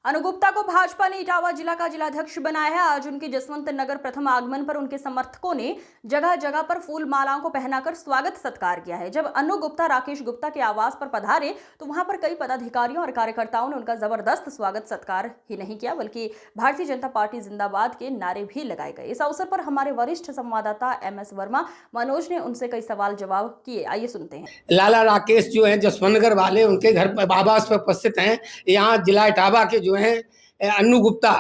अनु गुप्ता को भाजपा ने इटावा जिला का जिलाध्यक्ष बनाया है। आज उनके जसवंत नगर प्रथम आगमन पर उनके समर्थकों ने जगह जगह पर फूल मालाओं को पहनाकर स्वागत सत्कार किया है। जब अनु गुप्ता राकेश गुप्ता के आवास पर पधारे तो वहां पर कई पदाधिकारियों और कार्यकर्ताओं ने उनका जबरदस्त स्वागत सत्कार ही नहीं किया बल्कि भारतीय जनता पार्टी जिंदाबाद के नारे भी लगाए गए। इस अवसर पर हमारे वरिष्ठ संवाददाता MS वर्मा मनोज ने उनसे कई सवाल जवाब किए। आइए सुनते हैं। लाला राकेश जो है जसवंत नगर वाले, उनके घर पर आवास पर उपस्थित हैं। यहाँ जिला इटावा के जो है अनु गुप्ता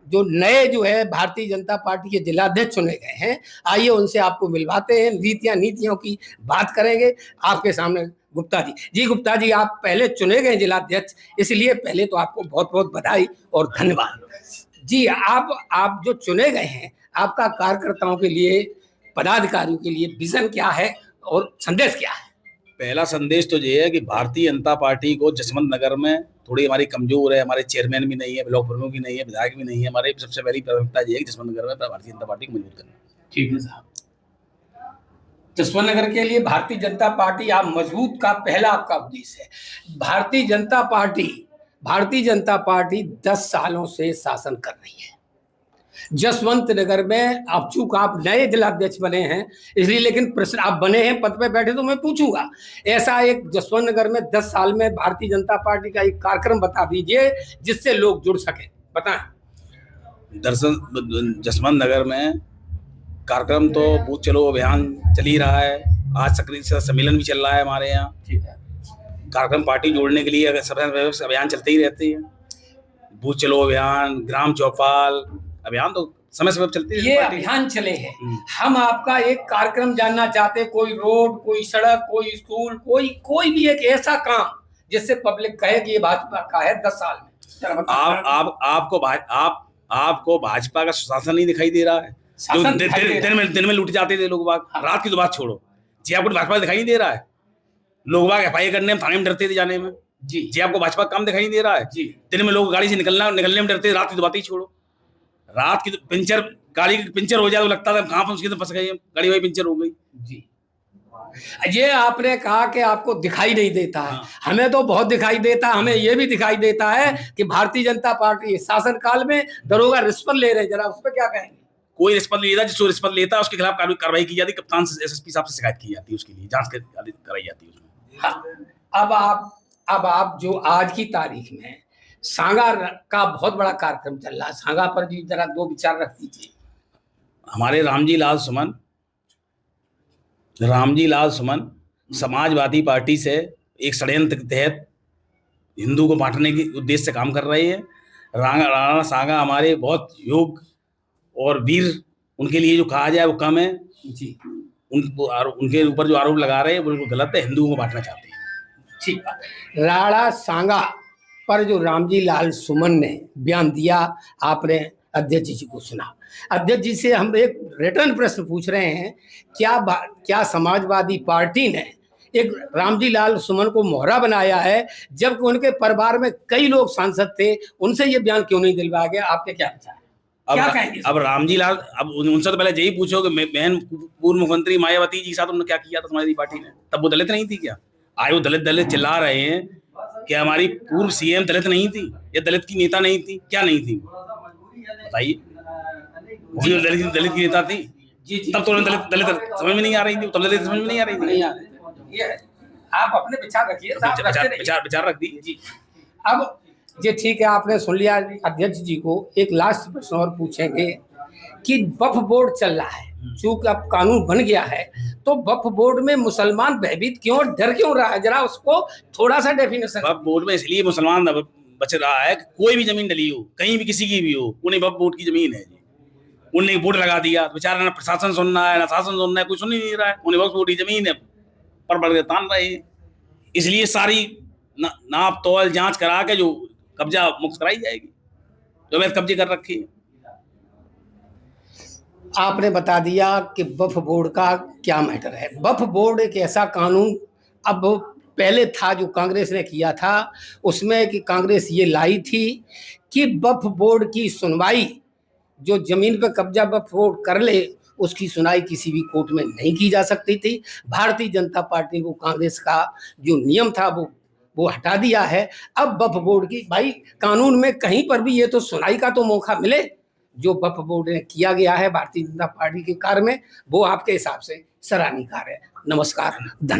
जो नए जो है भारतीय जनता पार्टी के जिलाध्यक्ष चुने गए हैं। आइए उनसे आपको मिलवाते हैं, नीतियों की बात करेंगे। आपके सामने गुप्ता जी। गुप्ता जी, आप पहले चुने गए जिलाध्यक्ष, इसलिए पहले तो आपको बहुत बहुत बधाई और धन्यवाद जी। आप जो चुने गए हैं, आपका कार्यकर्ताओं के लिए, पदाधिकारियों के लिए विजन क्या है और संदेश क्या है? पहला संदेश तो ये है कि भारतीय जनता पार्टी को जसवंत नगर में थोड़ी हमारी कमजोर है। हमारे चेयरमैन भी नहीं है, ब्लॉक प्रमुख भी नहीं है, विधायक भी नहीं है। हमारी सबसे पहली प्राथमिकता ये है कि जसवंत नगर में भारतीय जनता पार्टी को मजबूत करना। ठीक है साहब। जसवंत नगर के लिए भारतीय जनता पार्टी आप मजबूत का पहला आपका उद्देश्य है। भारतीय जनता पार्टी 10 सालों से शासन कर रही है जसवंत नगर में। अब चूंकि आप नए जिलाध्यक्ष बने हैं इसलिए, लेकिन प्रश्न आप बने हैं, पद पे बैठे, तो मैं पूछूंगा ऐसा एक जसवंत नगर में 10 साल में भारतीय जनता पार्टी का एक कार्यक्रम बता दीजिए जिससे लोग जुड़ सके। बताएं। दरअसल जसवंत नगर में कार्यक्रम तो बूथ चलो अभियान चल ही रहा है। आज सक्रिय सम्मेलन भी चल रहा है हमारे यहाँ। ठीक है। कार्यक्रम पार्टी जोड़ने के लिए अभियान चलते ही रहते हैं। बूथ चलो अभियान, ग्राम चौपाल अभियान तो समय समय चलते हैं। ये अभियान चले हैं। हम आपका एक कार्यक्रम जानना चाहते हैं, कोई रोड, कोई सड़क, कोई स्कूल, कोई भी एक ऐसा काम जिससे पब्लिक कहे कि ये भाजपा का है 10 साल में। आपको भाजपा का शासन नहीं दिखाई दे रहा है? जो दिन में लूट जाते थे लोग बाग। हाँ। रात की तो बात छोड़ो जी, आपको भाजपा दिखाई नहीं दे रहा है? लोग बाग FIR करने में, थाने में डरते थे जाने में जी। आपको भाजपा काम दिखाई नहीं दे रहा है जी? दिन में लोग गाड़ी से निकलने में डरते थे, रात की तो बात ही छोड़ो। रात की तो गाड़ी की पंचर हो जाए तो लगता था कहाँ फंस गई, गाड़ी वही पंचर हो गई जी। ये आपने कहा कि आपको दिखाई नहीं देता है। हाँ। हमें तो बहुत दिखाई देता है। हमें ये भी दिखाई देता है कि भारतीय जनता पार्टी शासन काल में दरोगा रिश्वत ले रहे हैं। जरा उस पर क्या कहेंगे? कोई रिश्वत नहीं लेता। जिसको रिश्वत लेता है उसके खिलाफ कार्रवाई की जाती है। कप्तान SSP साहब से शिकायत की जाती है, उसके लिए जांच कराई जाती है उसमें। हाँ। अब आप जो आज की तारीख में सांगा का बहुत बड़ा कार्यक्रम चल रहा है, सांगा पर भी जरा 2 विचार रख दीजिए। हमारे रामजी लाल सुमन समाजवादी पार्टी से एक षड्यंत्र के तहत हिंदू को बांटने के उद्देश्य से काम कर रहे हैं। राणा सांगा हमारे बहुत योग्य और वीर, उनके लिए जो कहा जाए वो कम है जी। उनके ऊपर जो आरोप लगा रहे हैं वो बिल्कुल गलत है। हिंदुओं को बांटना चाहते हैं। ठीक है। राणा सांगा पर जो रामजी लाल सुमन ने बयान दिया, आपने अध्यक्ष जी को सुना। अध्यक्ष जी से हम एक रिटर्न प्रश्न पूछ रहे हैं, क्या समाजवादी पार्टी ने एक रामजी लाल सुमन को मोहरा बनाया है, जबकि उनके परिवार में कई लोग सांसद थे, उनसे ये बयान क्यों नहीं दिलवाया गया? आपके क्या विचार है? क्या कहेंगे? अब रामजी लाल, अब उनसे तो पहले यही पूछो कि बहन पूर्व मुख्यमंत्री मायावती जी के साथ उन्होंने क्या किया था समाजवादी पार्टी ने? तब वो दलित नहीं थी क्या? आज वो दलित चिल्ला रहे हैं कि हमारी पूर्व CM दलित नहीं थी या दलित की नेता नहीं थी। क्या नहीं थी बताइए? दलित की नेता थी जी। तब तो दलित समझ में नहीं आ रही थी। तब दलित समझ में नहीं आ रही थी। आप अपने विचार रखिए, विचार रख दीजिए जी। अब ये ठीक है, आपने सुन लिया। अध्यक्ष जी को एक लास्ट प्रश्न और पूछेंगे कि वक्फ बोर्ड चल रहा है, चूंकि अब कानून बन गया है, तो वक्फ बोर्ड में मुसलमान भयभीत क्यों, डर क्यों रहा है? जरा उसको थोड़ा सा डेफिनेशन। वक्फ बोर्ड में इसलिए मुसलमान बच रहा है कि कोई भी जमीन डली हो, कहीं भी किसी की भी हो, उन्हें वक्फ बोर्ड की जमीन है जी। उन्हें बोर्ड लगा दिया, बेचारा ना प्रशासन सुनना है ना शासन सुनना है, कोई सुन ही नहीं रहा है। उन्हें वक्फ बोर्ड की जमीन है पर बढ़ तान रहे हैं। इसलिए सारी नाप तोल जांच करा के जो कब्जा मुक्त कराई जाएगी, जो अवैध कब्जे कर रखे हैं। आपने बता दिया कि वक्फ बोर्ड का क्या मैटर है। वक्फ बोर्ड एक ऐसा कानून अब पहले था जो कांग्रेस ने किया था, उसमें कि कांग्रेस ये लाई थी कि वक्फ बोर्ड की सुनवाई, जो जमीन पर कब्जा वक्फ बोर्ड कर ले उसकी सुनवाई किसी भी कोर्ट में नहीं की जा सकती थी। भारतीय जनता पार्टी को कांग्रेस का जो नियम था वो वो हटा दिया है। अब वक्फ बोर्ड की भाई कानून में कहीं पर भी ये तो सुनाई का तो मौका मिले, जो वक्फ बोर्ड ने किया गया है भारतीय जनता पार्टी के कार्य में, वो आपके हिसाब से सराहनीय कार्य है। नमस्कार, धन्यवाद।